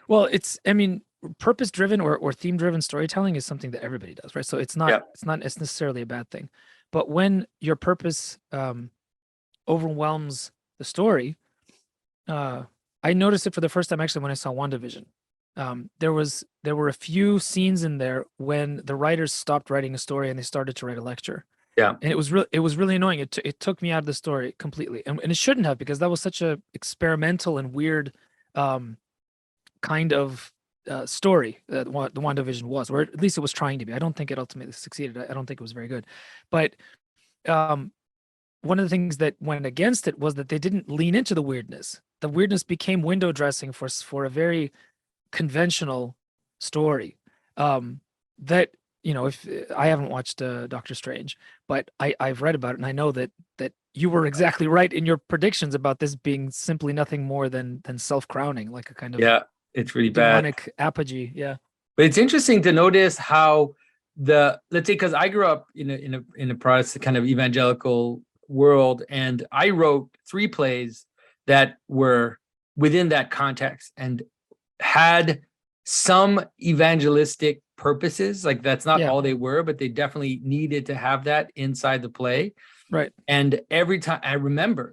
Well, I mean, purpose driven or theme driven storytelling is something that everybody does, right? So Yeah. it's necessarily a bad thing. But when your purpose overwhelms the story, uh, I noticed it for the first time actually when I saw WandaVision. There were a few scenes in there when the writers stopped writing a story and they started to write a lecture. Yeah. And it was really annoying. It took me out of the story completely. And it shouldn't have, because that was such a experimental and weird um kind of story that the WandaVision was, or at least it was trying to be. I don't think it ultimately succeeded. I don't think it was very good. But um, one of the things that went against it was that they didn't lean into the weirdness. The weirdness became window dressing for a very conventional story. That if I haven't watched Doctor Strange, but I've read about it and I know that you were exactly right in your predictions about this being simply nothing more than self-crowning, like a kind of Yeah. It's really bad. demonic apogee. Yeah. But it's interesting to notice how let's say, because I grew up in a Protestant kind of evangelical world, and I wrote 3 plays that were within that context and had some evangelistic purposes. Like, that's not Yeah. all they were, but they definitely needed to have that inside the play. Right. And every time I remember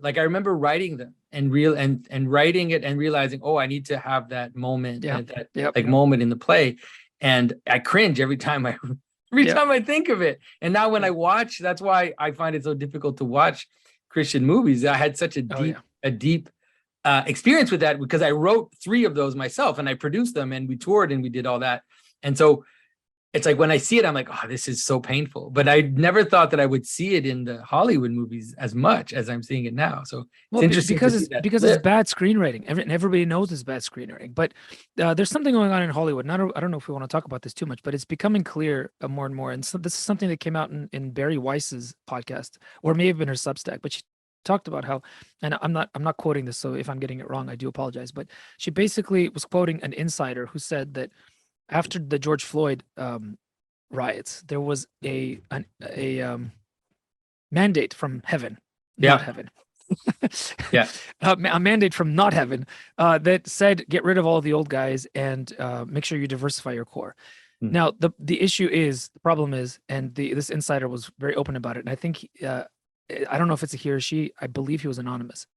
writing them and writing it and realizing, oh, I need to have that moment, Yeah. that Yep. like moment in the play. And I cringe every time Yeah. I think of it. And now when Yeah. I watch, that's why I find it so difficult to watch Christian movies. I had such a Oh yeah. deep experience with that, because I wrote 3 of those myself and I produced them and we toured and we did all that. And so it's like when I see it, I'm like, oh, this is so painful. But I never thought that I would see it in the Hollywood movies as much as I'm seeing it now. So it's Well, interesting to see that because it's flip. bad screenwriting. And everybody knows it's bad screenwriting. But there's something going on in Hollywood. And I don't know if we want to talk about this too much, but it's becoming clear more and more. And so this is something that came out in Barry Weiss's podcast, or may have been her Substack. But she talked about how, and I'm not quoting this, so if I'm getting it wrong, I do apologize. But she basically was quoting an insider who said that after the George Floyd riots, there was a mandate from heaven, not Yeah. heaven, Yeah. a mandate from not heaven that said get rid of all the old guys and make sure you diversify your core. Mm. Now the problem is, and this insider was very open about it, and I think I don't know if it's a he or she. I believe he was anonymous.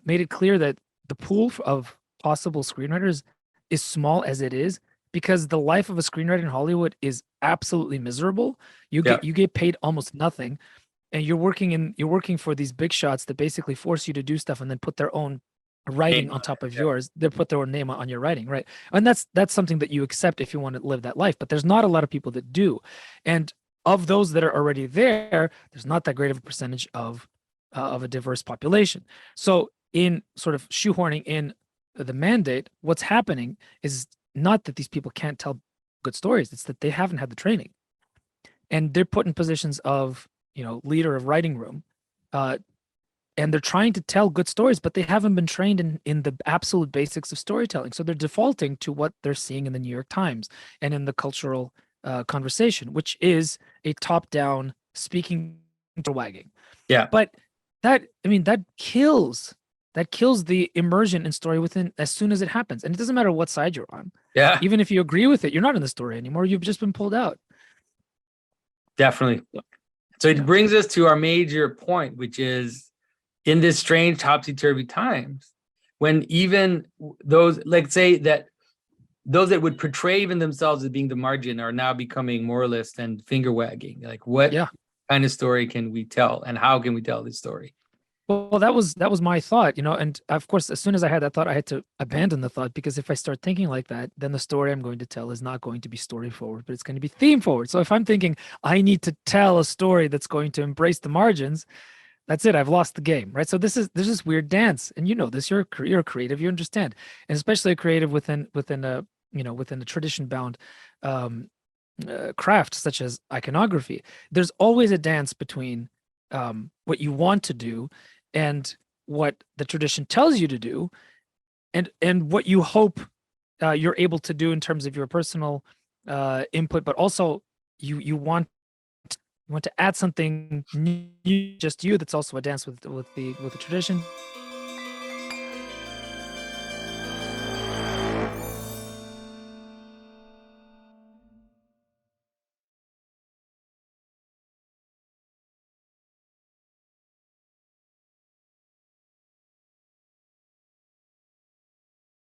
Made it clear that the pool of possible screenwriters is small as it is because the life of a screenwriter in Hollywood is absolutely miserable. Yeah. You get paid almost nothing, and you're working for these big shots that basically force you to do stuff and then put their own writing Name on on top it. of Yeah. yours. They put their own name on your writing, right? And that's something that you accept if you want to live that life. But there's not a lot of people that do, and of those that are already there, there's not that great of a percentage of a diverse population. So in sort of shoehorning in the mandate, what's happening is not that these people can't tell good stories; it's that they haven't had the training, and they're put in positions of leader of writing room, uh, and they're trying to tell good stories, but they haven't been trained in the absolute basics of storytelling. So they're defaulting to what they're seeing in the New York Times and in the cultural conversation, which is a top-down speaking wagging. Yeah. But that kills the immersion in story within as soon as it happens. And it doesn't matter what side you're on. Yeah. Even if you agree with it, you're not in the story anymore. You've just been pulled out. Definitely. So it Yeah. brings us to our major point, which is, in this strange topsy-turvy times, when even those, like, say that those that would portray even themselves as being the margin are now becoming moralists and finger wagging. Like, what Yeah. kind of story can we tell, and how can we tell this story? Well, that was my thought, and of course, as soon as I had that thought, I had to abandon the thought because if I start thinking like that, then the story I'm going to tell is not going to be story forward, but it's going to be theme forward. So if I'm thinking I need to tell a story that's going to embrace the margins, that's it. I've lost the game, right? So there's this weird dance, and this. You're a creative, you understand, and especially a creative within a tradition bound craft such as iconography. There's always a dance between what you want to do and what the tradition tells you to do, and what you hope you're able to do in terms of your personal input, but also you want to add something new, just you, that's also a dance with the tradition.